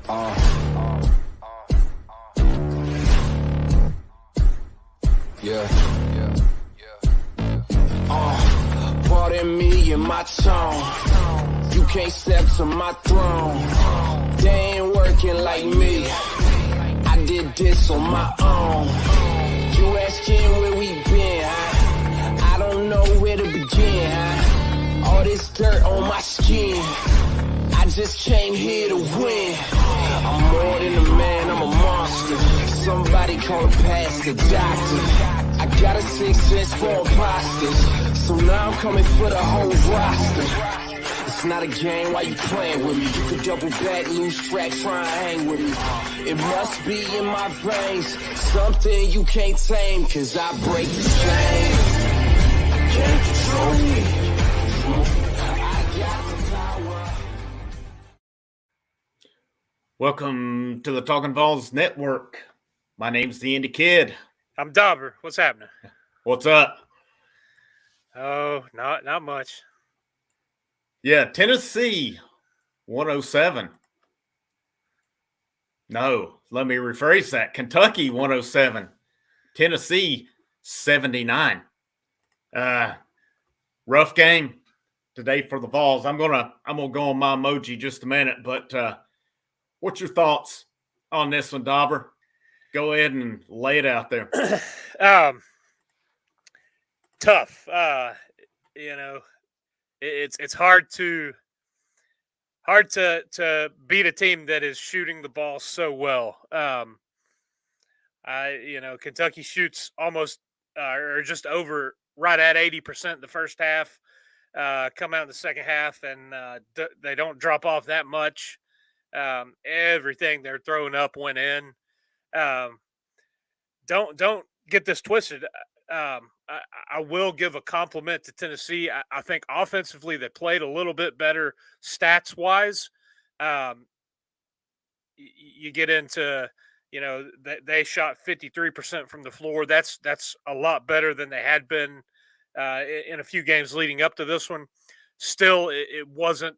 Pardon me and my tone. You can't step to my throne. They ain't working like me. I did this on my own. You asking where we been, huh? I don't know where to begin, huh? All this dirt on my skin. I just came here to win. I'm more than a man, I'm a monster. Somebody call a pastor, doctor. I got a sixth sense for imposters. So now I'm coming for the whole roster. It's not a game, why you playing with me? You could double back, lose track, try and hang with me. It must be in my veins, something you can't tame, cause I break the chain. Can't control me. I got the power. Welcome to the Talkin VAWLS Network. My name's the Indy Kid. I'm Dauber. What's happening? What's up? Oh, not much. Yeah, Tennessee, 107. No, let me rephrase that. Kentucky, 107. Tennessee, 79. Rough game today for the Vols. I'm gonna go on my emoji just a minute, but what's your thoughts on this one, Dauber? Go ahead and lay it out there. Tough. It's hard to beat a team that is shooting the ball so well. Kentucky shoots almost or just over right at 80% the first half. Come out in the second half and they don't drop off that much. Everything they're throwing up went in. Don't get this twisted. I will give a compliment to Tennessee. I think offensively they played a little bit better stats wise. You get into, they shot 53% from the floor. That's a lot better than they had been in a few games leading up to this one. Still, it wasn't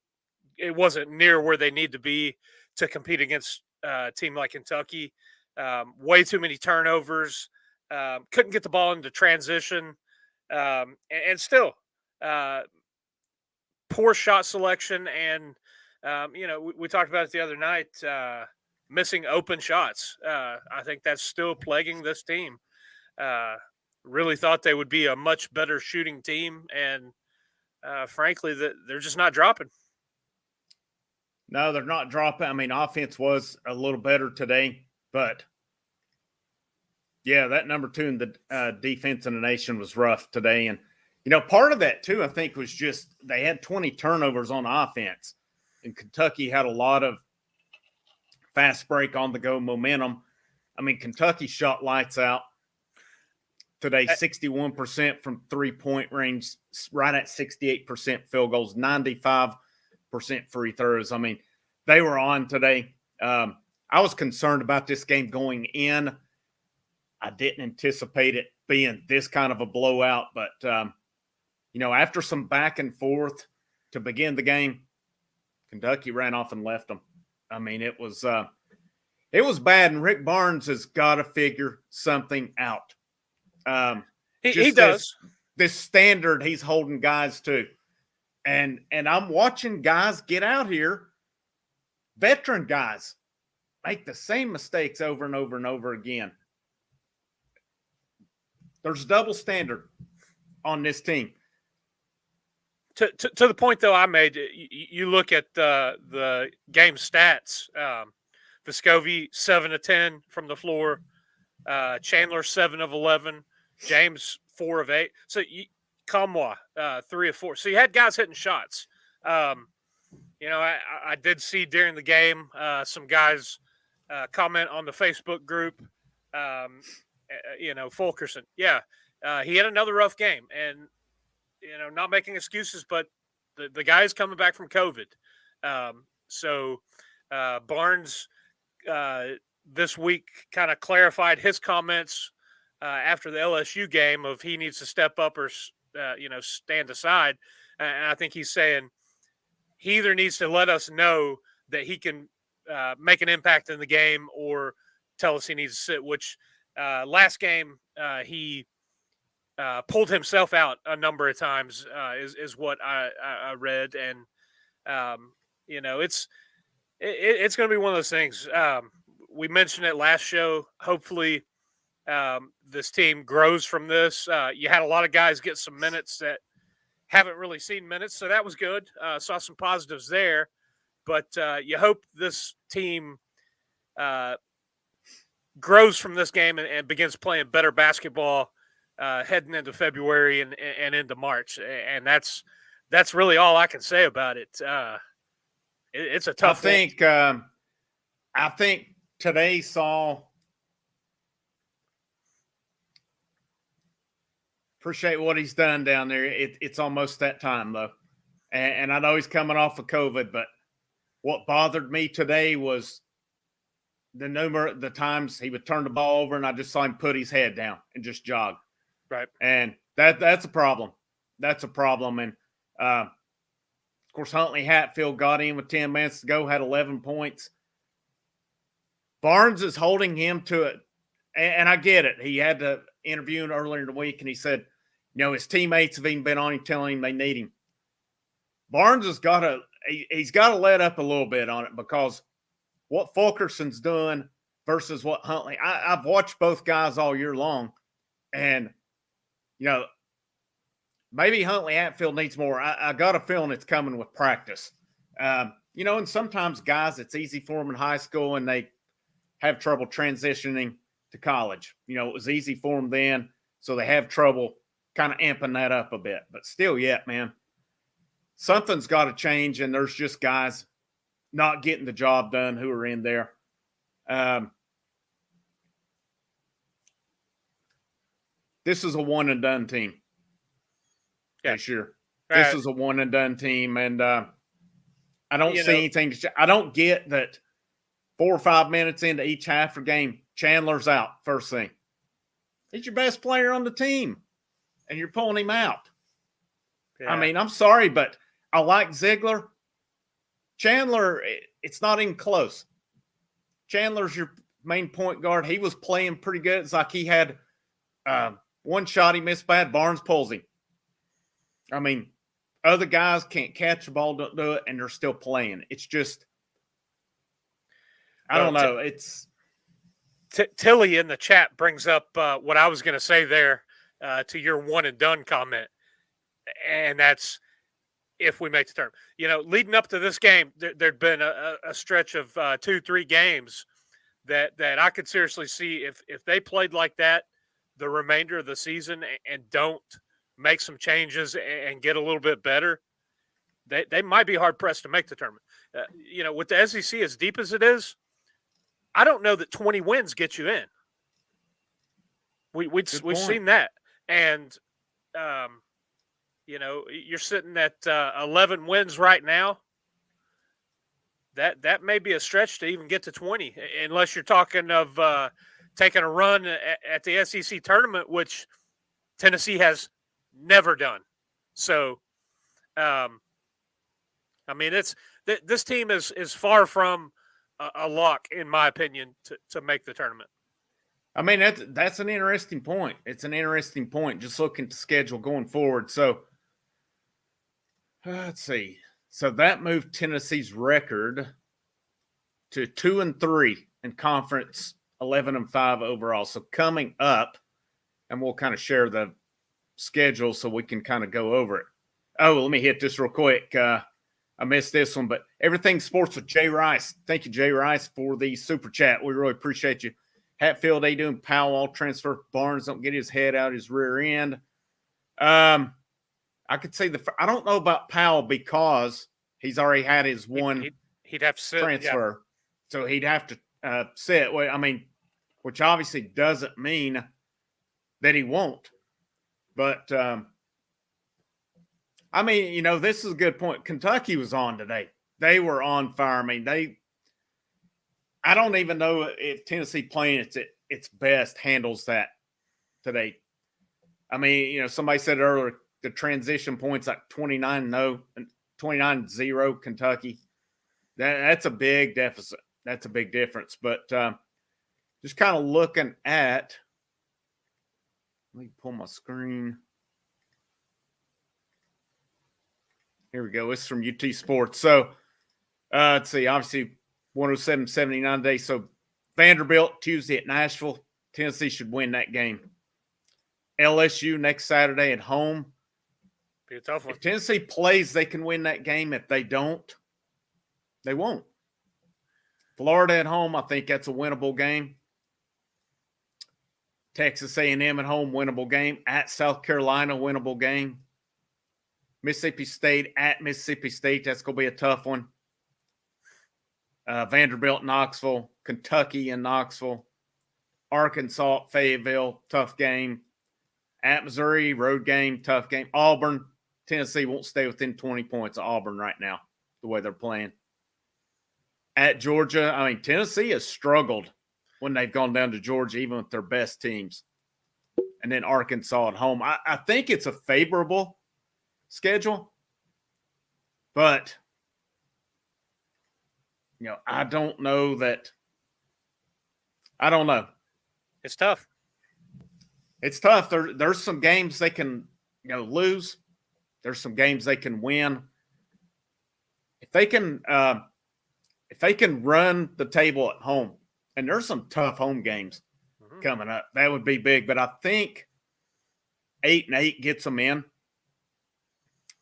near where they need to be to compete against a team like Kentucky. Way too many turnovers. Couldn't get the ball into transition. And still, poor shot selection. And, we talked about it the other night, missing open shots. I think that's still plaguing this team. Really thought they would be a much better shooting team. And frankly, they're just not dropping. No, they're not dropping. I mean, offense was a little better today, but yeah, that number 2 in the defense in the nation was rough today. And, part of that too, I think, was just they had 20 turnovers on offense, and Kentucky had a lot of fast break on the go momentum. I mean, Kentucky shot lights out today, 61% from 3-point range, right at 68% field goals, 95% free throws. I mean, they were on today. I was concerned about this game going in. I didn't anticipate it being this kind of a blowout, but, after some back and forth to begin the game, Kentucky ran off and left them. I mean, it was bad, and Rick Barnes has got to figure something out. He does. This standard he's holding guys to. And I'm watching guys get out here, veteran guys, make the same mistakes over and over and over again. There's double standard on this team. To the point, though, I made, you look at the game stats. Vescovi, 7 of 10 from the floor. Chandler, 7 of 11. James, 4 of 8. So, Kamwa, 3 of 4. So, you had guys hitting shots. I did see during the game some guys comment on the Facebook group. Fulkerson. Yeah, he had another rough game, and not making excuses, but the guy's coming back from COVID. So Barnes this week kind of clarified his comments after the LSU game of he needs to step up or stand aside, and I think he's saying he either needs to let us know that he can make an impact in the game or tell us he needs to sit, which last game he pulled himself out a number of times is what I read. And, it's going to be one of those things. We mentioned it last show. Hopefully this team grows from this. You had a lot of guys get some minutes that haven't really seen minutes, so that was good. Saw some positives there. But you hope this team grows from this game and begins playing better basketball heading into February and into March. And that's really all I can say about it. It's a tough thing. I think today saw – appreciate what he's done down there. It's almost that time, though. And I know he's coming off of COVID, but what bothered me today was the times he would turn the ball over and I just saw him put his head down and just jog. Right. And that's a problem. That's a problem. And, of course, Huntley Hatfield got in with 10 minutes to go, had 11 points. Barnes is holding him to it. And I get it. He had to interview him earlier in the week, and he said, his teammates have even been on him telling him they need him. Barnes has got to he's got to let up a little bit on it because what Fulkerson's doing versus what Huntley. I've watched both guys all year long, and maybe Huntley Hatfield needs more. I got a feeling it's coming with practice. And sometimes guys, it's easy for them in high school, and they have trouble transitioning to college. It was easy for them then, so they have trouble kind of amping that up a bit. But still yet, man, something's got to change, and there's just guys not getting the job done who are in there. This is a one-and-done team this year. This is a one-and-done team, and I don't see anything. I don't get that 4 or 5 minutes into each half of the game, Chandler's out first thing. He's your best player on the team, and you're pulling him out. Yeah. I mean, I'm sorry, but I like Ziegler. Chandler, it's not even close. Chandler's your main point guard. He was playing pretty good. It's like he had one shot he missed bad. Barnes pulls him. I mean, other guys can't catch the ball, don't do it, and they're still playing. It's just, I don't know. It's Tilly in the chat brings up what I was going to say there to your one and done comment. And that's if we make the tournament. Leading up to this game, there'd been a stretch of 2-3 games that I could seriously see if they played like that the remainder of the season and don't make some changes and get a little bit better, they might be hard pressed to make the tournament. With the SEC as deep as it is, I don't know that 20 wins get you in. We've seen that, and you're sitting at 11 wins right now. That may be a stretch to even get to 20, unless you're talking of taking a run at the SEC tournament, which Tennessee has never done. So, this team is far from a lock, in my opinion, to make the tournament. I mean, that's an interesting point. It's an interesting point, just looking at the schedule going forward. So, let's see. So that moved Tennessee's record to 2-3 in conference, 11-5 overall. So coming up, and we'll kind of share the schedule so we can kind of go over it. Oh, let me hit this real quick. I missed this one, but Everything Sports with Jay Rice. Thank you, Jay Rice, for the super chat. We really appreciate you. Hatfield, they doing Powell transfer. Barnes don't get his head out his rear end. I could say I don't know about Powell because he's already had his one he'd have to sit, transfer. Yeah. So he'd have to sit. Well, I mean, which obviously doesn't mean that he won't. But, this is a good point. Kentucky was on today. They were on fire. I mean, I don't even know if Tennessee playing its best handles that today. I mean, somebody said earlier, the transition points like 29-0 Kentucky. That's a big deficit. that's a big difference. But just kind of looking at, let me pull my screen. Here we go. It's from UT Sports. So let's see. Obviously, 107-79 today. So Vanderbilt Tuesday at Nashville. Tennessee should win that game. LSU next Saturday at home. Be a tough one. If Tennessee plays, they can win that game. If they don't, they won't. Florida at home, I think that's a winnable game. Texas A&M at home, winnable game. At South Carolina, winnable game. Mississippi State at Mississippi State, that's going to be a tough one. Vanderbilt, Knoxville, Kentucky and Knoxville. Arkansas, Fayetteville, tough game. At Missouri, road game, tough game. Auburn, Tennessee won't stay within 20 points of Auburn right now, the way they're playing. At Georgia, I mean, Tennessee has struggled when they've gone down to Georgia, even with their best teams. And then Arkansas at home. I think it's a favorable schedule, but, I don't know. It's tough. It's tough. There's some games they can, lose. There's some games they can win. If they can run the table at home, and there's some tough home games coming up, that would be big. But I think 8-8 gets them in.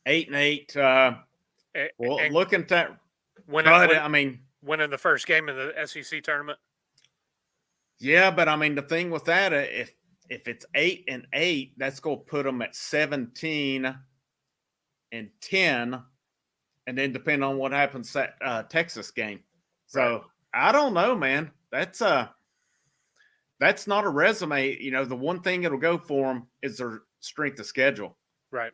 8-8. Looking at that, winning the first game of the SEC tournament. Yeah, but I mean, the thing with that, if it's 8-8, that's going to put them at 17-10, and then depending on what happens that Texas game. So right. I don't know, man. That's not a resume. The one thing it'll go for them is their strength of schedule. Right.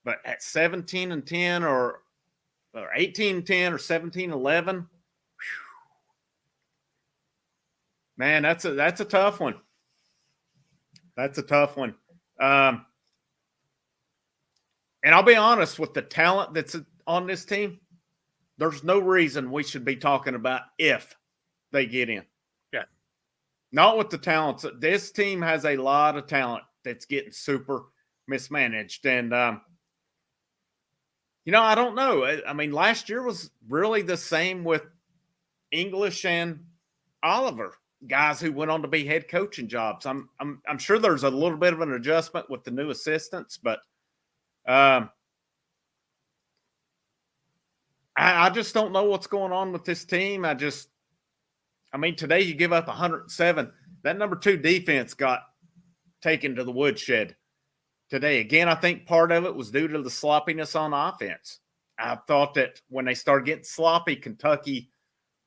But at 17-10 or 18-10 or 17-11, man, that's a tough one. That's a tough one. And I'll be honest, with the talent that's on this team, there's no reason we should be talking about if they get in. Yeah. Not with the talents. This team has a lot of talent that's getting super mismanaged. And, I don't know. I mean, last year was really the same with English and Oliver, guys who went on to be head coaching jobs. I'm sure there's a little bit of an adjustment with the new assistants, but I just don't know what's going on with this team. Today you give up 107. That number 2 defense got taken to the woodshed today. Again, I think part of it was due to the sloppiness on offense. I thought that when they started getting sloppy, Kentucky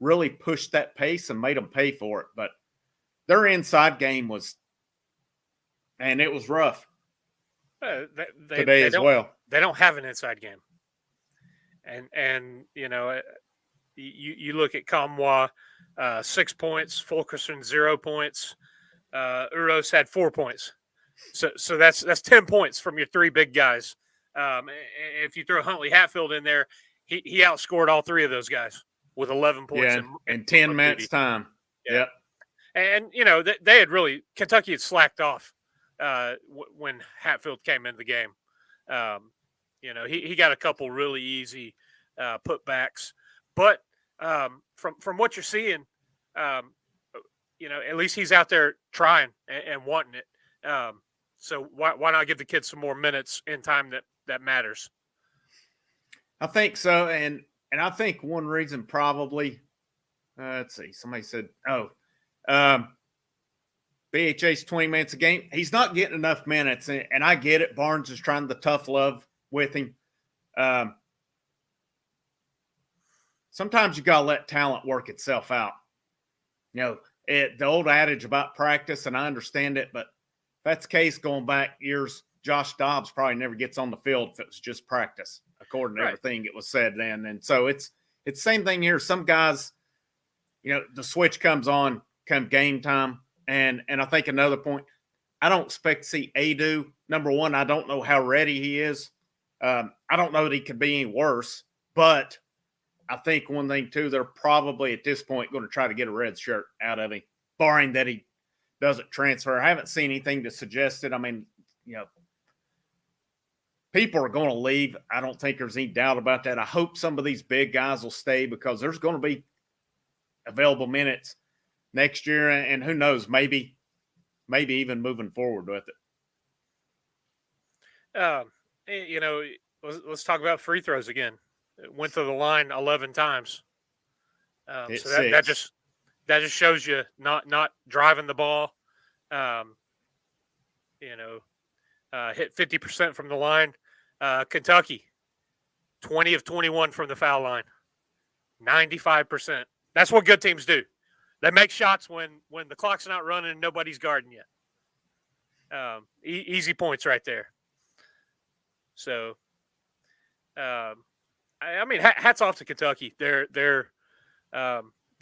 really pushed that pace and made them pay for it. But their inside game it was rough today as well. They don't have an inside game. And you look at Kamwa, 6 points, Fulkerson 0 points, Uros had 4 points. So that's 10 points from your 3 big guys. If you throw Huntley Hatfield in there, he outscored all 3 of those guys with 11 points in 10 minutes time. Yeah. Yep. And Kentucky had slacked off when Hatfield came into the game. He got a couple really easy putbacks, but from what you're seeing, at least he's out there trying and wanting it. So why not give the kids some more minutes in time that matters? I think so, and I think one reason probably, let's see, somebody said, BHA's 20 minutes a game. He's not getting enough minutes, and I get it. Barnes is trying the tough love with him. Sometimes you got to let talent work itself out. The old adage about practice, and I understand it, but if that's the case going back years, Josh Dobbs probably never gets on the field if it was just practice, according to everything that was said then. And so it's the same thing here. Some guys, the switch comes on come game time. And I think another point, I don't expect to see Adu. Number one, I don't know how ready he is. I don't know that he could be any worse, but I think one thing too, they're probably at this point going to try to get a red shirt out of him, barring that he doesn't transfer. I haven't seen anything to suggest it. I mean, people are going to leave. I don't think there's any doubt about that. I hope some of these big guys will stay because there's going to be available minutes next year, and who knows, maybe even moving forward with it. Let's talk about free throws again. It went to the line 11 times. So that just shows you not driving the ball. Hit 50% from the line. Kentucky, 20 of 21 from the foul line, 95%. That's what good teams do. They make shots when the clock's not running and nobody's guarding you. Easy points right there. So, hats off to Kentucky. They're the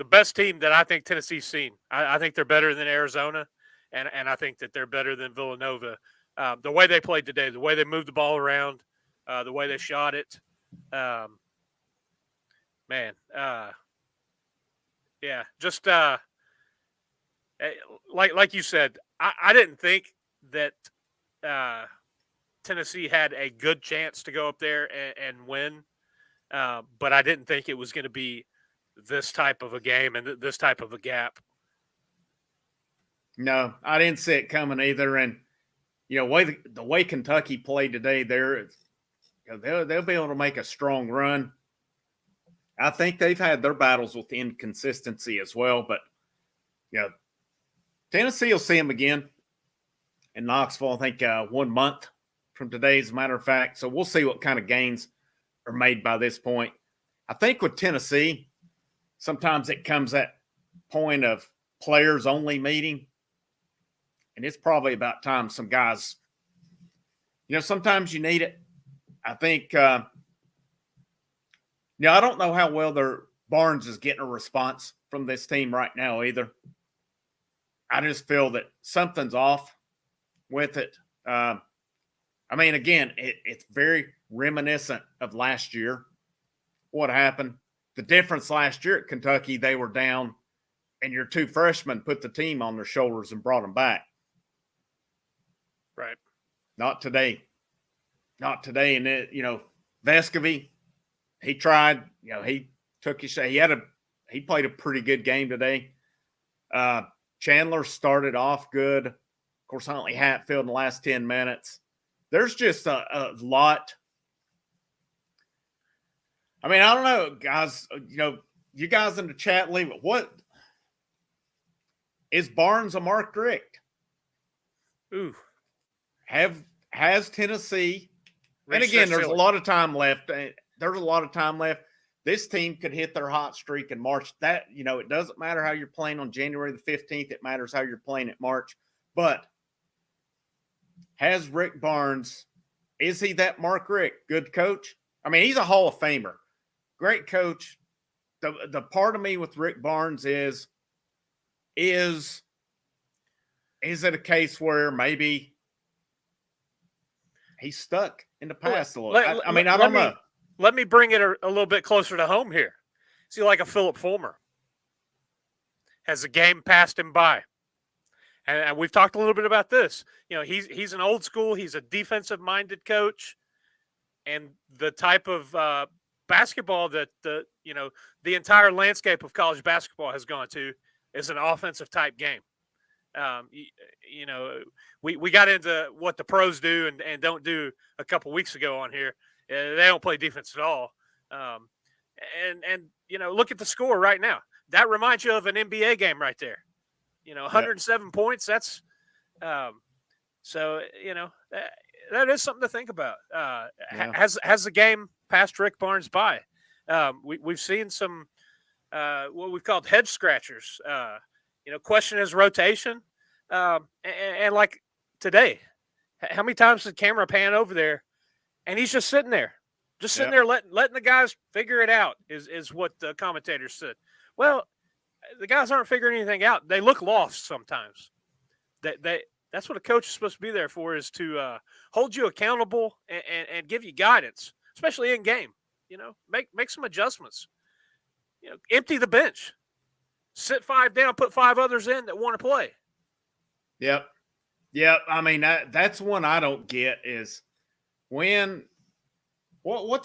best team that I think Tennessee's seen. I think they're better than Arizona, and I think that they're better than Villanova. The way they played today, the way they moved the ball around, the way they shot it, just like you said, I didn't think that Tennessee had a good chance to go up there and win, but I didn't think it was going to be this type of a game and this type of a gap. No, I didn't see it coming either, and the way Kentucky played today, they'll be able to make a strong run. I think they've had their battles with inconsistency as well, but Tennessee will see them again in Knoxville. I think 1 month from today, as a matter of fact. So we'll see what kind of gains are made by this point. I think with Tennessee, sometimes it comes at point of players only meeting. And it's probably about time some guys, sometimes you need it. I think, I don't know how well Barnes is getting a response from this team right now either. I just feel that something's off with it. Again, it's very reminiscent of last year. What happened? The difference last year at Kentucky, they were down, and your two freshmen put the team on their shoulders and brought them back. Right. Not today. And Vescovy, he tried, he took his shot. He played a pretty good game today. Chandler started off good. Of course, Huntley Hatfield in the last 10 minutes. There's just a lot. I don't know, guys, you guys in the chat, leave it. What is Barnes a Mark Richt? Ooh. Has Tennessee, and again, there's a lot of time left. This team could hit their hot streak in March. That, it doesn't matter how you're playing on January the 15th. It matters how you're playing at March. But has Rick Barnes, is he that Mark Richt? Good coach? He's a Hall of Famer. Great coach. The part of me with Rick Barnes is it a case where maybe he's stuck in the past a little? I don't know. Let me bring it a little bit closer to home here. See, like a Philip Fulmer. Has the game passed him by? And we've talked a little bit about this. He's an old school. He's a defensive-minded coach. And the type of basketball that the entire landscape of college basketball has gone to is an offensive-type game. We got into what the pros do and don't do a couple weeks ago on here. They don't play defense at all. Look at the score right now. That reminds you of an NBA game right there. 107 points. That's that is something to think about. Has the game passed Rick Barnes by? We've seen some what we've called head scratchers. Question his rotation. And like today, how many times did the camera pan over there and he's just sitting there, letting the guys figure it out is what the commentators said. Well, the guys aren't figuring anything out. They look lost sometimes. That's what a coach is supposed to be there for, is to hold you accountable and give you guidance, especially in game. Make some adjustments. empty the bench, sit 5 down, put 5 others in that want to play. Yep. I mean, that's one I don't get is what's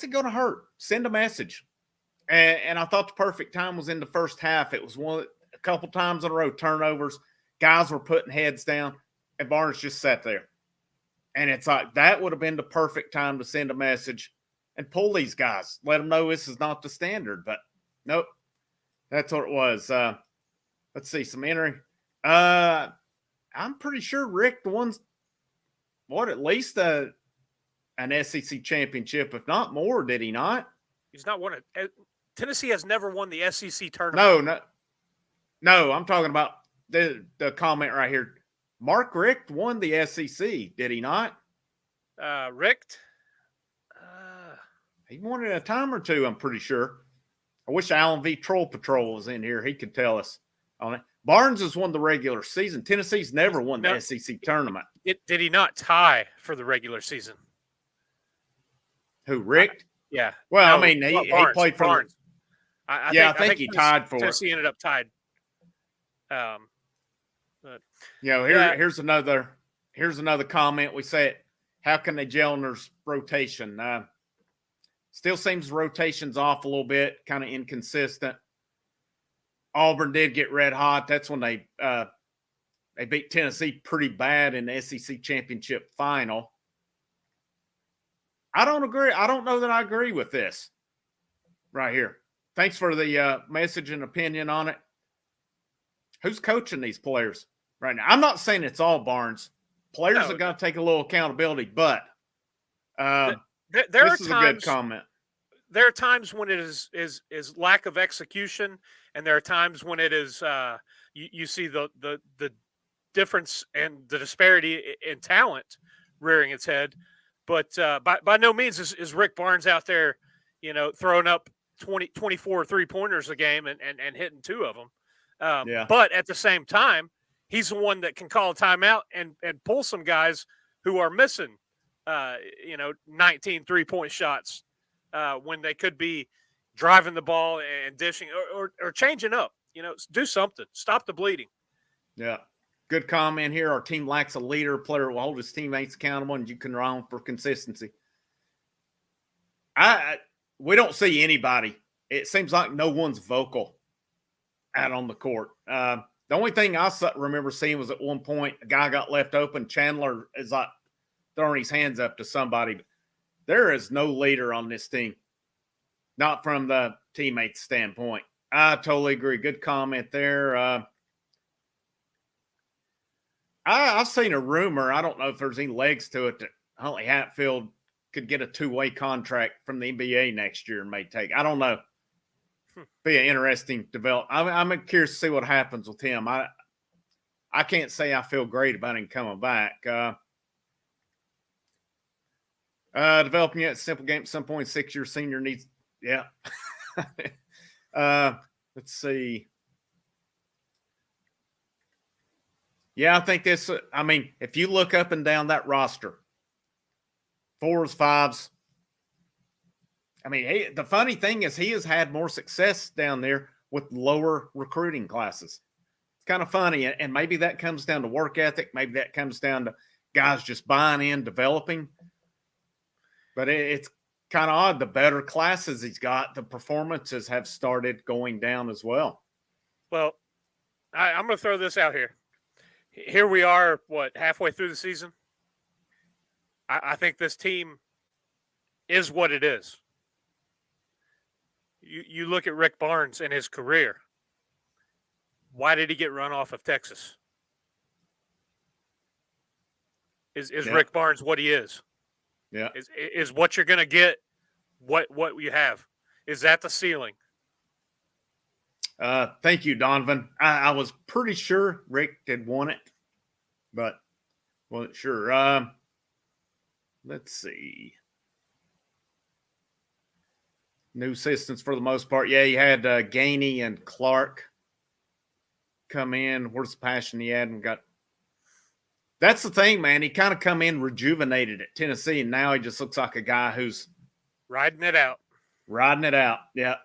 it going to hurt? Send a message. And I thought the perfect time was in the first half. It was a couple times in a row, turnovers. Guys were putting heads down, and Barnes just sat there. And it's like that would have been the perfect time to send a message and pull these guys. Let them know this is not the standard. But nope, that's what it was. Let's see, some entry. I'm pretty sure Richt won, at least an SEC championship, if not more, did he not? He's not won it. Tennessee has never won the SEC tournament. No. I'm talking about the comment right here. Mark Richt won the SEC, did he not? Richt? He won it a time or two, I'm pretty sure. I wish Alan V. Troll Patrol was in here. He could tell us on it. Barnes has won the regular season. Tennessee's never won the SEC tournament. Did he not tie for the regular season? Who, Richt? Yeah. Well, I mean, he played for Barnes. I think he tied for Tennessee it. ended up tied. Here's another comment. We said, how can they gel in their rotation? Still seems rotation's off a little bit, kind of inconsistent. Auburn did get red hot. That's when they beat Tennessee pretty bad in the SEC championship final. I don't agree. I don't know that I agree with this right here. Thanks for the message and opinion on it. Who's coaching these players right now? I'm not saying it's all Barnes. Players have got to take a little accountability, but this is a good comment. There are times when it is lack of execution, and there are times when it is you see the difference and the disparity in talent rearing its head. But by no means is Rick Barnes out there, throwing up 24 3-pointers a game and hitting 2 of them. But at the same time, he's the one that can call a timeout and pull some guys who are missing, 19 3-point shots when they could be driving the ball and dishing or changing up. Do something. Stop the bleeding. Yeah. Good comment here. Our team lacks a leader. Player will hold his teammates accountable, and you can rely on for consistency. We don't see anybody. It seems like no one's vocal out on the court. The only thing I remember seeing was at one point a guy got left open. Chandler is like throwing his hands up to somebody. There is no leader on this team, not from the teammates' standpoint. I totally agree. Good comment there. I've seen a rumor. I don't know if there's any legs to it that Huntley Hatfield could get a 2-way contract from the NBA next year and may take. I don't know. Be an interesting development. I'm curious to see what happens with him. I can't say I feel great about him coming back. Developing at simple game at some point, 6-year senior needs. Yeah. Let's see. Yeah, I think this. I mean, if you look up and down that roster, 4s, 5s. I mean, the funny thing is he has had more success down there with lower recruiting classes. It's kind of funny, and maybe that comes down to work ethic. Maybe that comes down to guys just buying in, developing. But it's kind of odd. The better classes he's got, the performances have started going down as well. Well, I'm going to throw this out here. Here we are, halfway through the season? I think this team is what it is. You look at Rick Barnes and his career. Why did he get run off of Texas? Is Rick Barnes what he is? Yeah. Is what you're going to get what you have? Is that the ceiling? Thank you, Donovan. I was pretty sure Rick had won it, but wasn't sure. Let's see. New assistants for the most part. Yeah, you had Gainey and Clark come in. Where's the passion he had? And got. That's the thing, man. He kind of come in rejuvenated at Tennessee, and now he just looks like a guy who's riding it out. Yeah.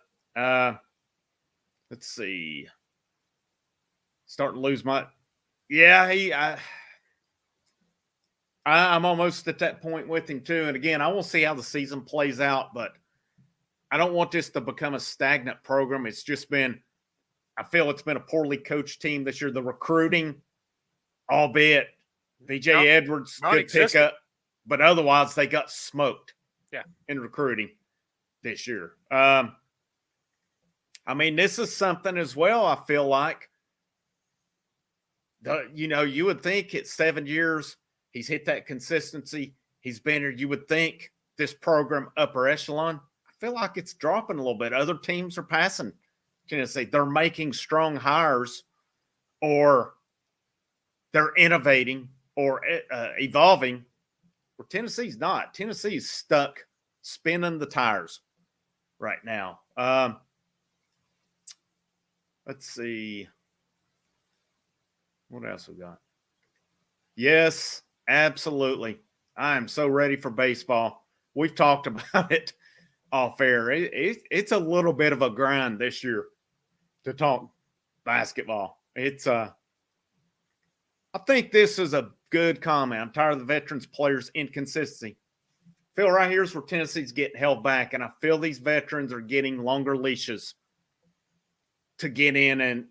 let's see. Starting to lose my. Yeah, I'm almost at that point with him too. And again, I will see how the season plays out, but I don't want this to become a stagnant program. It's just been, I feel it's been a poorly coached team this year. The recruiting, albeit VJ Edwards could pick up, but otherwise they got smoked. Yeah, in recruiting this year. I mean, this is something as well. I feel like, you would think it's 7 years. He's hit that consistency. He's been here. You would think this program upper echelon. I feel like it's dropping a little bit. Other teams are passing Tennessee. They're making strong hires, or they're innovating or evolving. Where Tennessee's not. Tennessee's stuck spinning the tires right now. Let's see. What else we got? Yes, absolutely. I am so ready for baseball. We've talked about it off air. It's a little bit of a grind this year to talk basketball. It's I think this is a good comment. I'm tired of the veterans players' inconsistency. Phil, right here's where Tennessee's getting held back, and I feel these veterans are getting longer leashes to get in and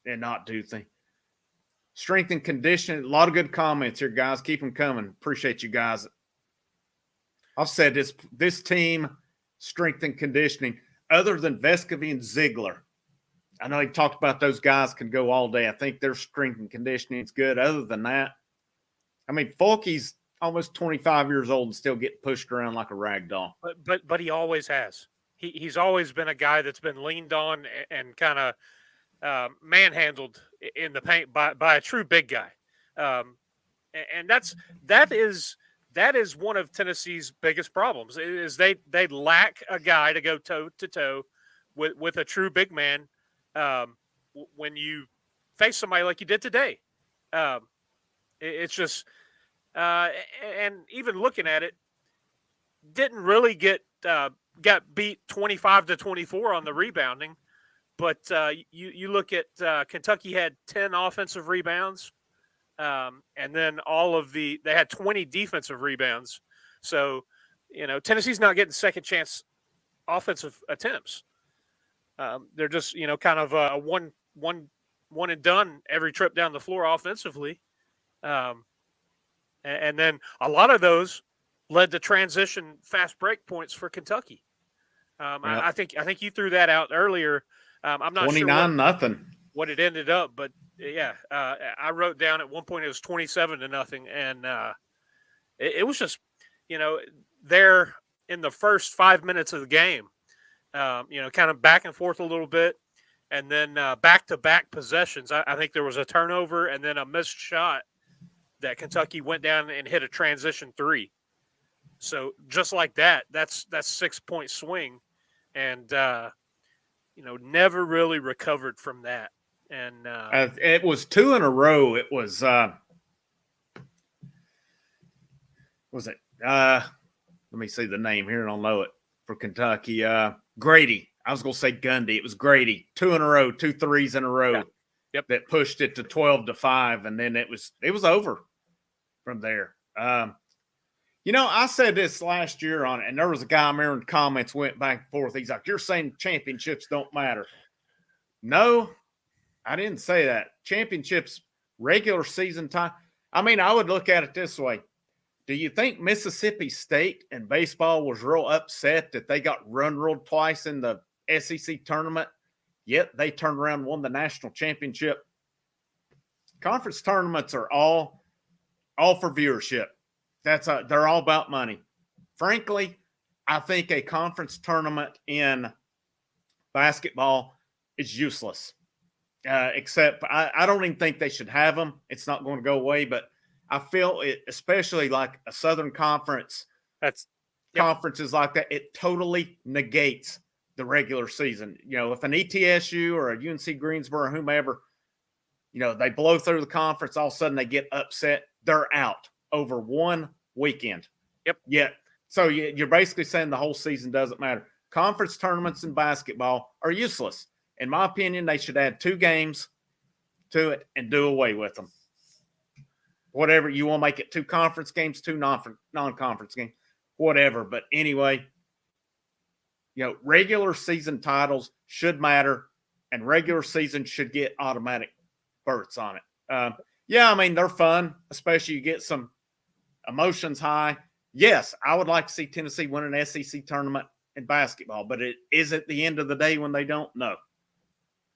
not do things. Strength and conditioning. A lot of good comments here, guys. Keep them coming. Appreciate you guys. I've said this team, strength and conditioning, other than Vescovy and Ziegler. I know he talked about those guys can go all day. I think their strength and conditioning is good. Other than that, I mean, Fulke's almost 25 years old and still getting pushed around like a rag doll. But he always has. He's always been a guy that's been leaned on and kind of manhandled in the paint by a true big guy, and that is one of Tennessee's biggest problems. Is they lack a guy to go toe to toe with a true big man when you face somebody like you did today. It's just and even looking at it, didn't really got beat 25-24 on the rebounding. But you look at Kentucky had 10 offensive rebounds, and then they had 20 defensive rebounds. So, Tennessee's not getting second chance offensive attempts. They're just kind of a one and done every trip down the floor offensively, and then a lot of those led to transition fast break points for Kentucky. Yep. I think you threw that out earlier. I'm not 29-0 sure what it ended up, but yeah, I wrote down at one point it was 27-0, and it was just, there in the first 5 minutes of the game, kind of back and forth a little bit, and then back-to-back possessions. I think there was a turnover and then a missed shot that Kentucky went down and hit a transition three. So just like that, that's 6-point swing, and never really recovered from that. And it was 2 in a row. It was it? Let me see the name here, and I'll know it for Kentucky. Grady. I was going to say Gundy. It was Grady. 2 in a row, 2 threes in a row. Yeah. Yep. That pushed it to 12-5, and then it was over from there. I said this last year on it, and there was a guy, I remember, in comments went back and forth. He's like, "You're saying championships don't matter." No, I didn't say that. Championships, regular season time. I mean, I would look at it this way. Do you think Mississippi State in baseball was real upset that they got run-ruled twice in the SEC tournament, yet they turned around and won the national championship? Conference tournaments are all for viewership. They're all about money. Frankly, I think a conference tournament in basketball is useless. Except I don't even think they should have them. It's not going to go away, but I feel it, especially like a Southern Conference, conferences like that, it totally negates the regular season. If an ETSU or a UNC Greensboro or whomever, they blow through the conference, all of a sudden they get upset. They're out over one weekend. Yep. Yeah. So you're basically saying the whole season doesn't matter. conference tournaments in basketball are useless. In my opinion, they should add 2 games to it and do away with them. Whatever, you want to make it 2 conference games, 2 non-conference games, whatever. But anyway, regular season titles should matter, and regular season should get automatic berths on it. Yeah, I mean, they're fun, especially you get some emotions high. Yes, I would like to see Tennessee win an SEC tournament in basketball, but it is at the end of the day when they don't know.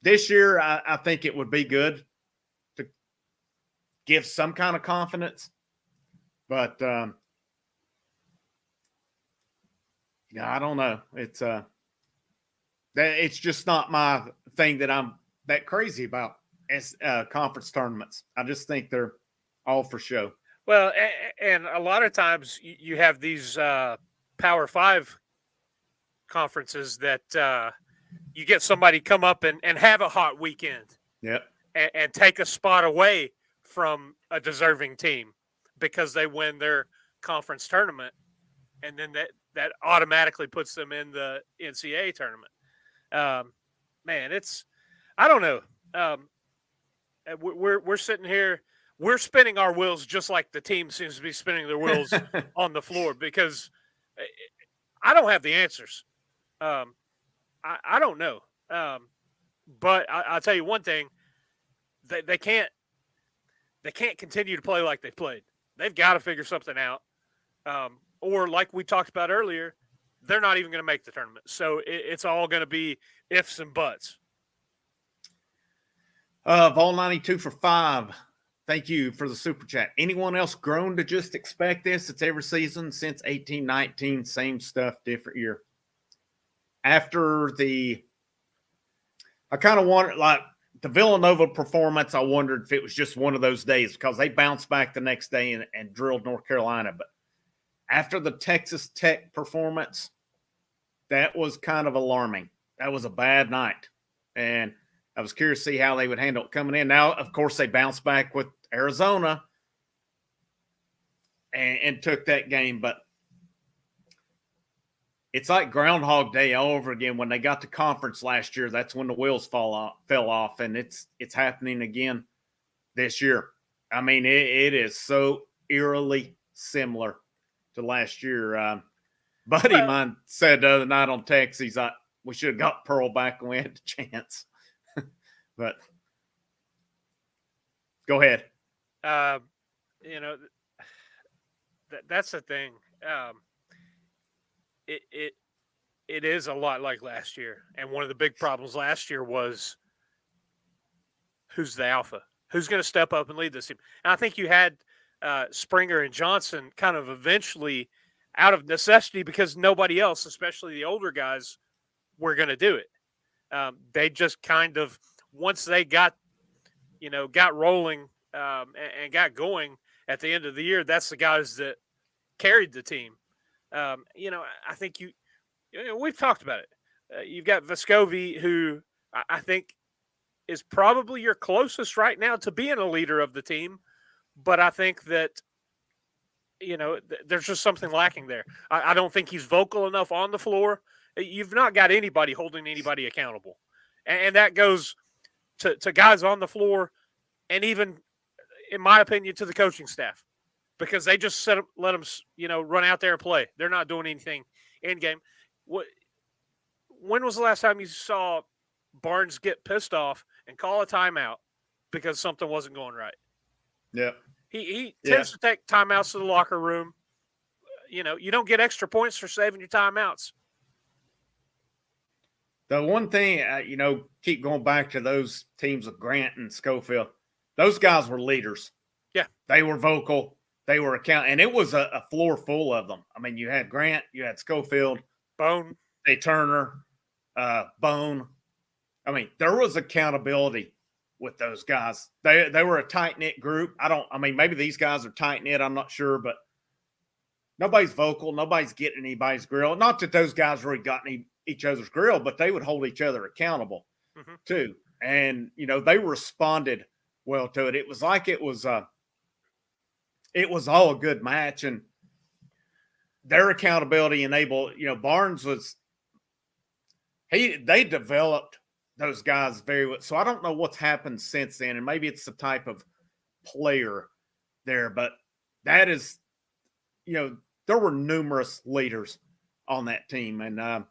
This year, I think it would be good to give some kind of confidence, but I don't know. It's just not my thing that I'm that crazy about as conference tournaments. I just think they're all for show. Well, and a lot of times you have these Power 5 conferences that you get somebody come up and have a hot weekend. Yep. And take a spot away from a deserving team because they win their conference tournament. And then that automatically puts them in the NCAA tournament. Man, I don't know. We're sitting here, we're spinning our wheels just like the team seems to be spinning their wheels on the floor because I don't have the answers. I don't know. But I'll tell you one thing, they can't continue to play like they played. They've got to figure something out. Or like we talked about earlier, they're not even going to make the tournament. So it's all going to be ifs and buts. Vol 92 for 5. Thank you for the super chat. Anyone else grown to just expect this? It's every season since 18-19, same stuff, different year. After I kind of wondered, like the Villanova performance, I wondered if it was just one of those days because they bounced back the next day and drilled North Carolina. But after the Texas Tech performance, that was kind of alarming. That was a bad night. And I was curious to see how they would handle it coming in. Now, of course, they bounced back with Arizona and took that game. But it's like Groundhog Day all over again. When they got to conference last year, that's when the wheels fell off, and it's happening again this year. I mean, it is so eerily similar to last year. Buddy of mine said the other night on text, he's like, we should have got Pearl back when we had the chance. But go ahead. That's the thing. It is a lot like last year. And one of the big problems last year was who's the alpha? Who's going to step up and lead this team? And I think you had Springer and Johnson kind of eventually out of necessity because nobody else, especially the older guys, were going to do it. They just kind of, once they got rolling and got going at the end of the year, that's the guys that carried the team. I think we've talked about it. You've got Vescovi, who I think is probably your closest right now to being a leader of the team. But I think that, there's just something lacking there. I don't think he's vocal enough on the floor. You've not got anybody holding anybody accountable. And that goes to guys on the floor and even, in my opinion, to the coaching staff. Because they just let them, run out there and play. They're not doing anything in game. When was the last time you saw Barnes get pissed off and call a timeout because something wasn't going right? Yeah. He tends to take timeouts to the locker room. You don't get extra points for saving your timeouts. The one thing, keep going back to those teams of Grant and Schofield. Those guys were leaders. Yeah. They were vocal. They were and it was a floor full of them. I mean, you had Grant, you had Schofield, Bone, Turner, Bone. I mean, there was accountability with those guys. They were a tight-knit group. Maybe these guys are tight-knit, I'm not sure, but nobody's vocal. Nobody's getting anybody's grill. Not that those guys really got each other's grill, but they would hold each other accountable too. And, they responded well to it. It was like it was all a good match, and their accountability enabled, Barnes was They developed those guys very well. So I don't know what's happened since then, and maybe it's the type of player there, but that is, there were numerous leaders on that team, and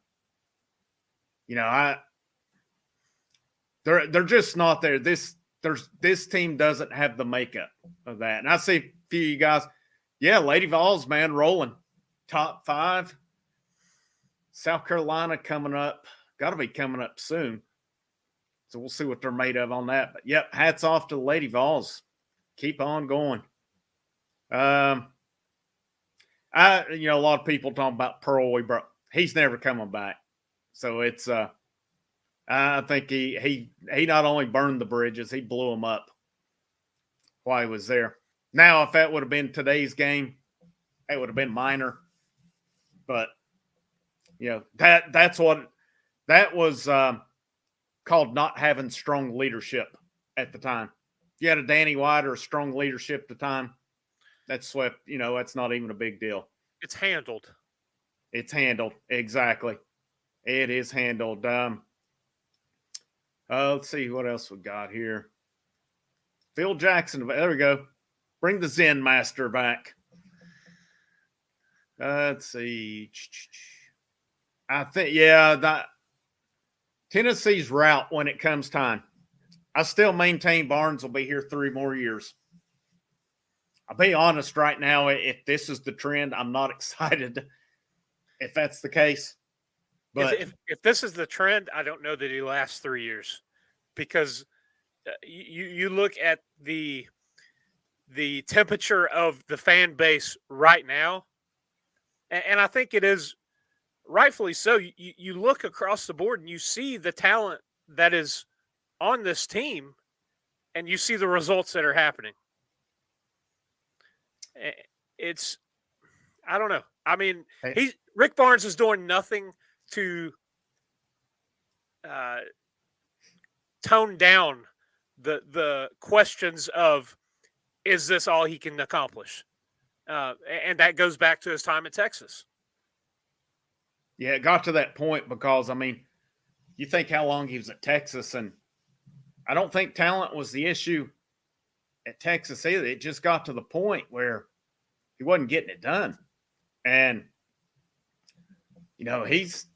they're just not there. This team doesn't have the makeup of that. And I see a few of you guys, Lady Vols, man, rolling top 5. South Carolina coming up, got to be coming up soon. So we'll see what they're made of on that. But hats off to the Lady Vols. Keep on going. A lot of people talking about Pearl. He's never coming back. So it's I think he not only burned the bridges, he blew them up while he was there. Now, if that would have been today's game, it would have been minor. But that was called not having strong leadership at the time. If you had a Danny White or a strong leadership at the time, that's swept. That's not even a big deal. It's handled. It's handled. Exactly. It is handled. Let's see what else we got here. Phil Jackson. There we go. Bring the Zen Master back. Let's see. I think, that Tennessee's route when it comes time. I still maintain Barnes will be here 3 more years. I'll be honest right now, if this is the trend, I'm not excited if that's the case. But if this is the trend, I don't know that he lasts 3 years, because you look at the temperature of the fan base right now, and I think it is rightfully so. You look across the board and you see the talent that is on this team, and you see the results that are happening. I don't know. I mean, Rick Barnes is doing nothing to tone down the questions of, is this all he can accomplish? And that goes back to his time at Texas. Yeah, it got to that point because, you think how long he was at Texas, and I don't think talent was the issue at Texas either. It just got to the point where he wasn't getting it done. And, he's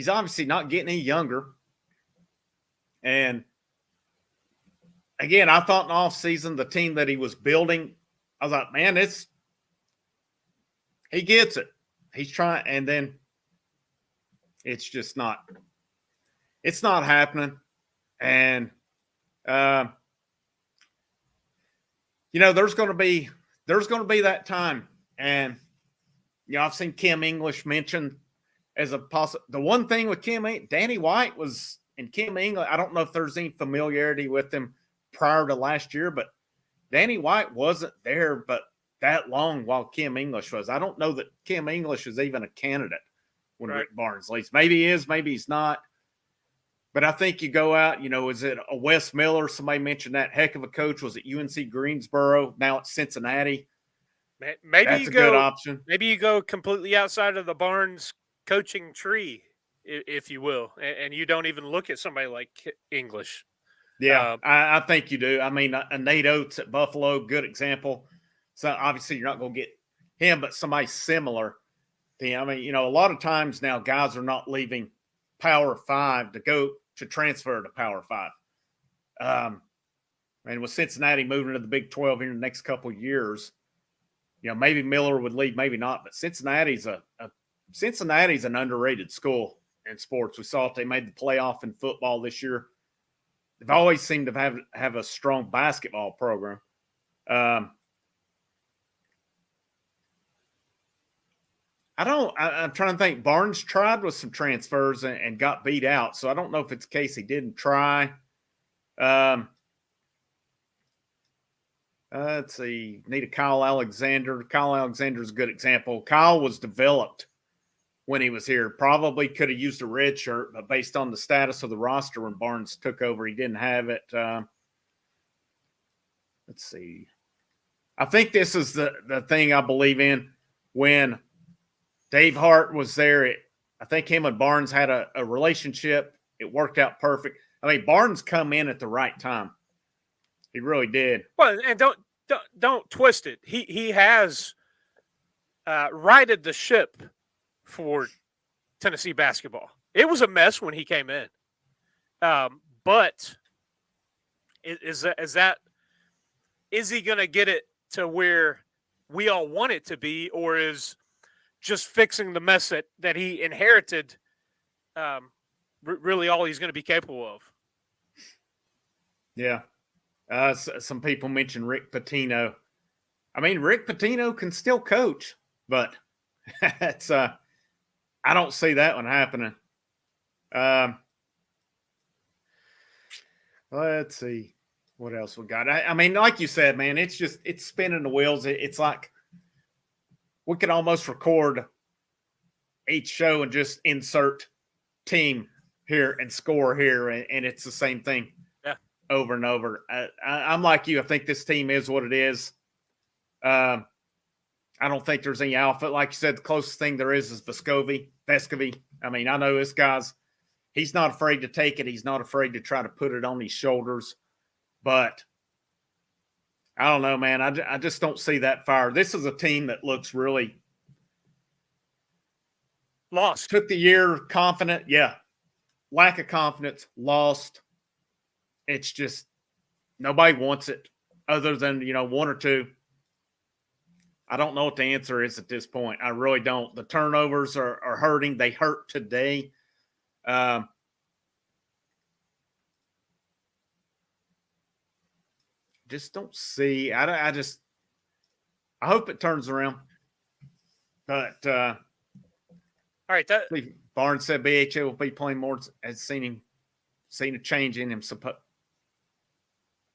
obviously not getting any younger. And, again, I thought in the offseason, the team that he was building, I was like, man, he gets it. He's trying, and then it's just not happening. And, there's going to be that time. And, I've seen Kim English mentioned as a possible. The one thing with Danny White was, and Kim English, I don't know if there's any familiarity with him prior to last year, but Danny White wasn't there but that long while Kim English was. I don't know that Kim English is even a candidate when Rick Barnes leaves. Maybe he is, maybe he's not. But I think you go out, is it a Wes Miller? Somebody mentioned that heck of a coach. Was it UNC Greensboro? Now it's Cincinnati. Maybe that's a good option. Maybe you go completely outside of the Barnes coaching tree, if you will, and you don't even look at somebody like English. Yeah, I think you do. A Nate Oates at Buffalo, good example. So obviously you're not going to get him, but somebody similar to him. A lot of times now guys are not leaving Power 5 to go to transfer to Power 5. And with Cincinnati moving to the Big 12 here in the next couple of years, maybe Miller would leave, maybe not. But Cincinnati's an underrated school in sports. We saw it. They made the playoff in football this year. They've always seemed to have a strong basketball program. I'm trying to think. Barnes tried with some transfers and got beat out, so I don't know if it's a case he didn't try. Let's see. Need a Kyle Alexander. Kyle Alexander is a good example. Kyle was developed when he was here. Probably could have used a red shirt, but based on the status of the roster when Barnes took over, he didn't have it. Let's see. I think this is the thing I believe in. When Dave Hart was there I think him and Barnes had a relationship. It worked out perfect. I mean, Barnes come in at the right time. He really did. Well, and don't twist it. He has righted the ship for Tennessee basketball. It was a mess when he came in, but is he going to get it to where we all want it to be, or is just fixing the mess that he inherited really all he's going to be capable of? Yeah. Some people mentioned Rick Pitino. I mean, Rick Pitino can still coach, but it's I don't see that one happening. Let's see what else we got. I mean, like you said, man, it's spinning the wheels. It's like we could almost record each show and just insert team here and score here, and it's the same thing over and over. I'm like you. I think this team is what it is. I don't think there's any alpha. Like you said, the closest thing there is Vescovi. I mean, I know this guy's – he's not afraid to take it. He's not afraid to try to put it on his shoulders. But I don't know, man. I just don't see that fire. This is a team that looks really lost. Took the year confident. Yeah. Lack of confidence. Lost. It's just nobody wants it other than, one or two. I don't know what the answer is at this point. I really don't. The turnovers are hurting. They hurt today. Just don't see. I hope it turns around. But all right, Barnes said BHA will be playing more. Has seen a change in him.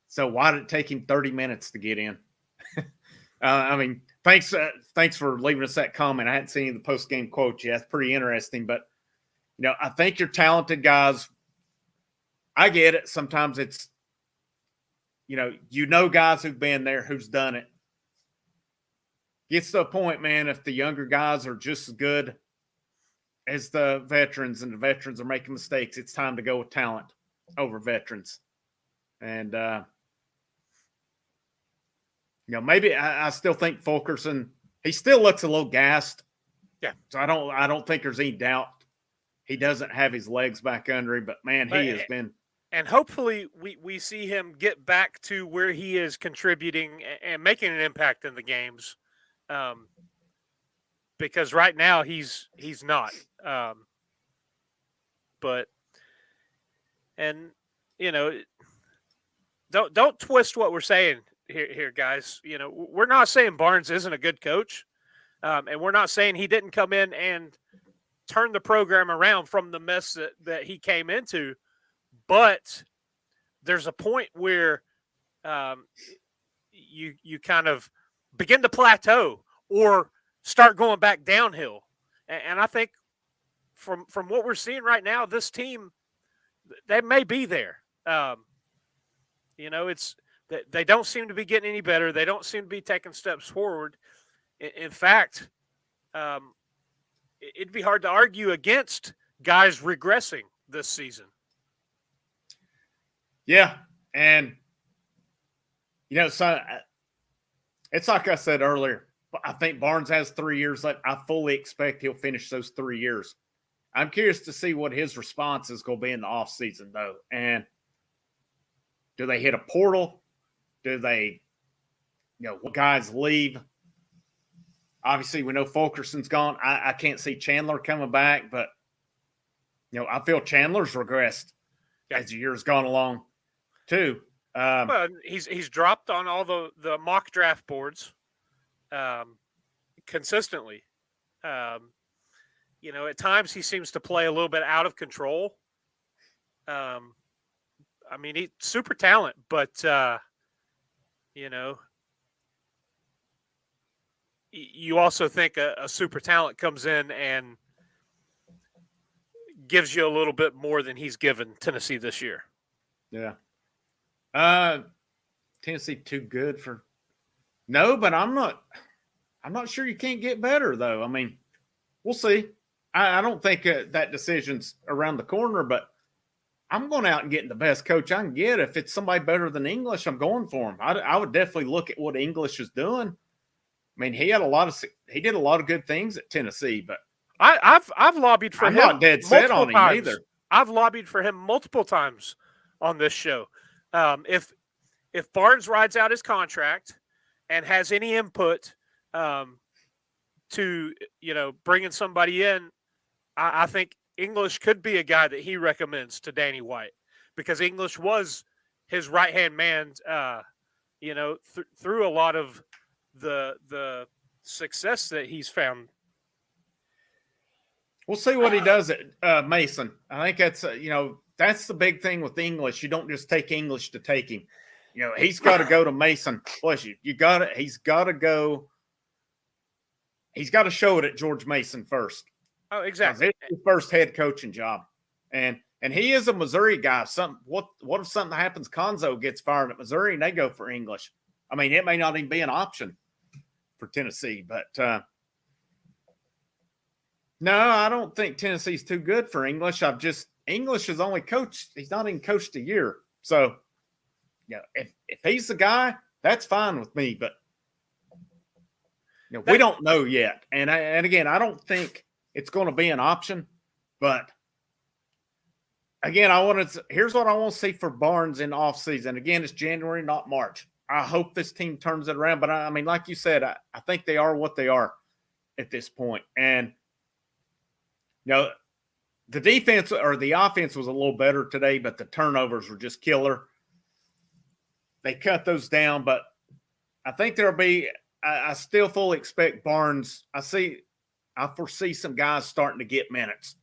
So why did it take him 30 minutes to get in? I mean, thanks for leaving us that comment. I hadn't seen the post-game quote yet. It's pretty interesting. But, I think you're talented guys. I get it. Sometimes it's, guys who've been there, who's done it. Gets to a point, man, if the younger guys are just as good as the veterans and the veterans are making mistakes, it's time to go with talent over veterans. And, maybe I still think Fulkerson, he still looks a little gassed. Yeah. So I don't think there's any doubt he doesn't have his legs back under him, but man, he has been. And hopefully we see him get back to where he is contributing and making an impact in the games. Because right now he's not. Don't twist what we're saying here, guys. We're not saying Barnes isn't a good coach, and we're not saying he didn't come in and turn the program around from the mess that he came into. But there's a point where you kind of begin to plateau or start going back downhill, and I think from what we're seeing right now, this team, they may be there. It's they don't seem to be getting any better. They don't seem to be taking steps forward. In fact, it'd be hard to argue against guys regressing this season. Yeah, and so it's like I said earlier. I think Barnes has 3 years left. I fully expect he'll finish those 3 years. I'm curious to see what his response is going to be in the offseason, though. And do they hit a portal? Do they, guys leave? Obviously, we know Fulkerson's gone. I can't see Chandler coming back, but, I feel Chandler's regressed as the year's gone along, too. Well, he's dropped on all the mock draft boards consistently. At times he seems to play a little bit out of control. He's super talent, but you also think a super talent comes in and gives you a little bit more than he's given Tennessee this year. Yeah. Tennessee too good for – no, but I'm not sure you can't get better, though. I mean, we'll see. I don't think that decision's around the corner, but I'm going out and getting the best coach I can get. If it's somebody better than English, I'm going for him. I would definitely look at what English is doing. I mean, he did a lot of good things at Tennessee, but I've lobbied for I'm him. not dead set on him times. either. I've lobbied for him multiple times on this show. If Barnes rides out his contract and has any input to bringing somebody in, I think English could be a guy that he recommends to Danny White, because English was his right-hand man, through a lot of the success that he's found. We'll see what he does at Mason. I think that's that's the big thing with English. You don't just take English to take him. He's got to go to Mason. Bless you. He's got to go. He's got to show it at George Mason first. Oh, exactly. It's his first head coaching job, and he is a Missouri guy. What if something happens? Konzo gets fired at Missouri, and they go for English. I mean, it may not even be an option for Tennessee, but no, I don't think Tennessee's too good for English. English is only coached. He's not even coached a year, so if he's the guy, that's fine with me. But we don't know yet, and again, I don't think it's going to be an option. But again, here's what I want to see for Barnes in offseason. Again, it's January, not March. I hope this team turns it around. But I mean, like you said, I think they are what they are at this point. And the defense or the offense was a little better today, but the turnovers were just killer. They cut those down, but I think there'll be – I still fully expect Barnes – I foresee some guys starting to get minutes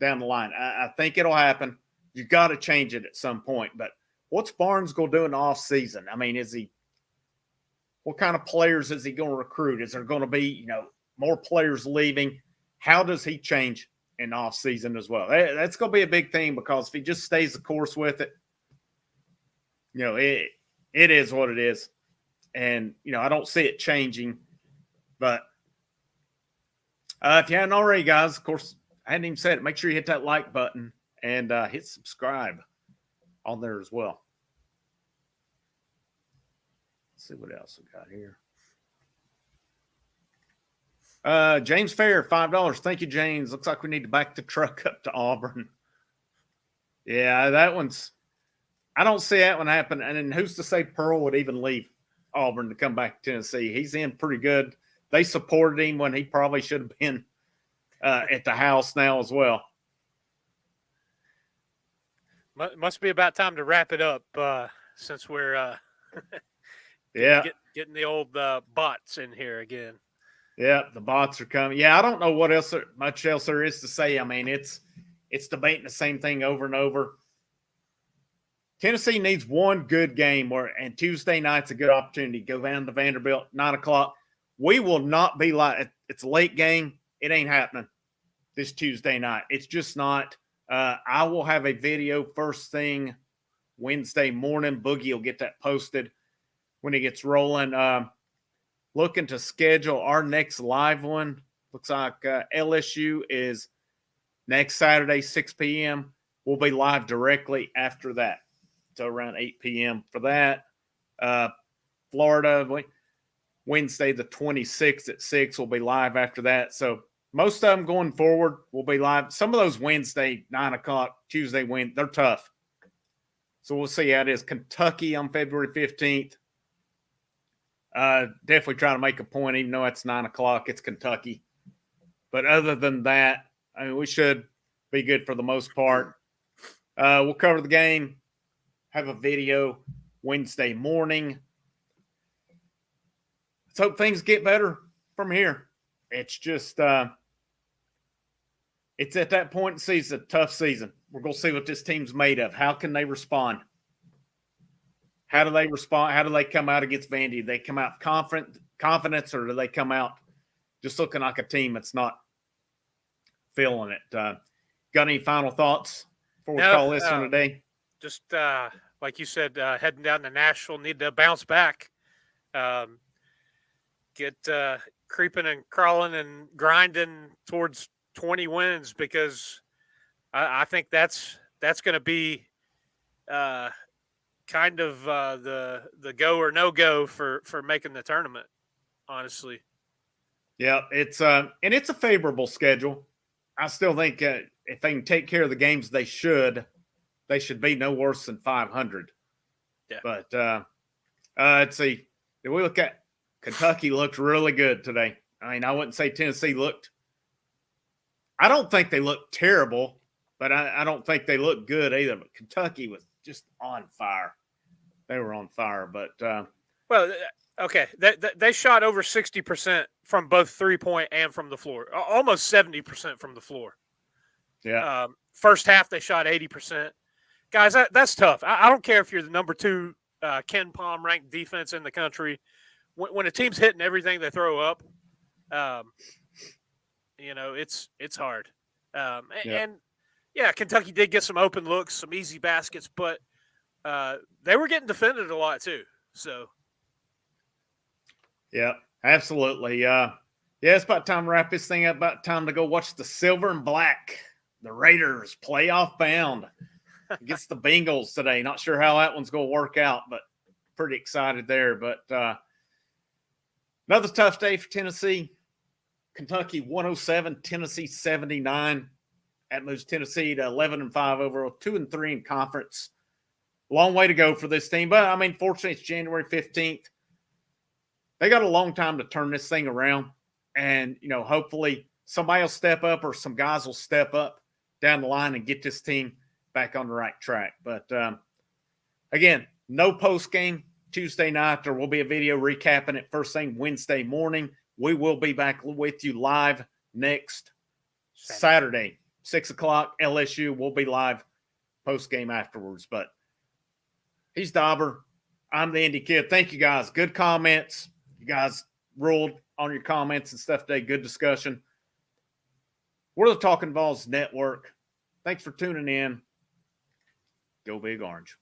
down the line. I think it'll happen. You got to change it at some point. But what's Barnes going to do in the offseason? I mean, what kind of players is he going to recruit? Is there going to be, more players leaving? How does he change in the offseason as well? That's going to be a big thing, because if he just stays the course with it, it is what it is. And, I don't see it changing. But if you hadn't already, guys, of course, I hadn't even said it. Make sure you hit that like button and hit subscribe on there as well. Let's see what else we got here. James Fair, $5. Thank you, James. Looks like we need to back the truck up to Auburn. Yeah, that one's – I don't see that one happen. And then who's to say Pearl would even leave Auburn to come back to Tennessee? He's in pretty good. They supported him when he probably should have been at the house now as well. Must be about time to wrap it up since we're getting the old bots in here again. Yeah, the bots are coming. Yeah, I don't know what much else there is to say. I mean, it's debating the same thing over and over. Tennessee needs one good game, and Tuesday night's a good opportunity. Go down to Vanderbilt, 9:00. We will not be like – it's a late game. It ain't happening this Tuesday night. It's just not. I will have a video first thing Wednesday morning. Boogie will get that posted when it gets rolling. Looking to schedule our next live one. Looks like LSU is next Saturday, 6 p.m. We'll be live directly after that. So around 8 p.m. for that. Florida – Wednesday, the 26th at 6, will be live after that. So most of them going forward will be live. Some of those Wednesday, 9:00, Tuesday, they're tough. So we'll see how it is. Kentucky on February 15th. Definitely trying to make a point, even though it's 9:00. It's Kentucky. But other than that, I mean, we should be good for the most part. We'll cover the game, have a video Wednesday morning. Let's hope things get better from here. It's just it's at that point in the season, tough season. We're going to see what this team's made of. How can they respond? How do they respond? How do they come out against Vandy? Do they come out confidence, or do they come out just looking like a team that's not feeling it? Got any final thoughts before we call this one a day? Just like you said, heading down to Nashville, need to bounce back. Get creeping and crawling and grinding towards 20 wins, because I think that's going to be kind of the go or no go for making the tournament, honestly. Yeah, it's and it's a favorable schedule. I still think if they can take care of the games they should be no worse than 500. Yeah. But let's see. Did we look at Kentucky? Looked really good today. I mean, I wouldn't say Tennessee looked. I don't think they looked terrible, but I don't think they looked good either. But Kentucky was just on fire. They were on fire. But well, okay, they shot over 60% from both 3-point and from the floor, almost 70% from the floor. Yeah. First half they shot 80%. Guys, that's tough. I don't care if you're the number 2 Ken Palm ranked defense in the country. When a team's hitting everything they throw up, it's hard. And yeah, Kentucky did get some open looks, some easy baskets, but they were getting defended a lot too. So, yeah, absolutely. Yeah, it's about time to wrap this thing up. About time to go watch the Silver and Black, the Raiders, playoff bound against the Bengals today. Not sure how that one's going to work out, but pretty excited there. But another tough day for Tennessee. Kentucky 107, Tennessee 79. That moves Tennessee to 11-5 overall, 2-3 in conference. Long way to go for this team, but I mean, fortunately, it's January 15th. They got a long time to turn this thing around, and hopefully somebody will step up, or some guys will step up down the line and get this team back on the right track. But again, no post game Tuesday night. There will be a video recapping it first thing Wednesday morning. We will be back with you live next Saturday, 6 o'clock. LSU will be live post game afterwards. But he's Dauber. I'm the Indy Kid. Thank you guys. Good comments. You guys ruled on your comments and stuff today. Good discussion. We're the Talkin VAWLS Network. Thanks for tuning in. Go Big Orange.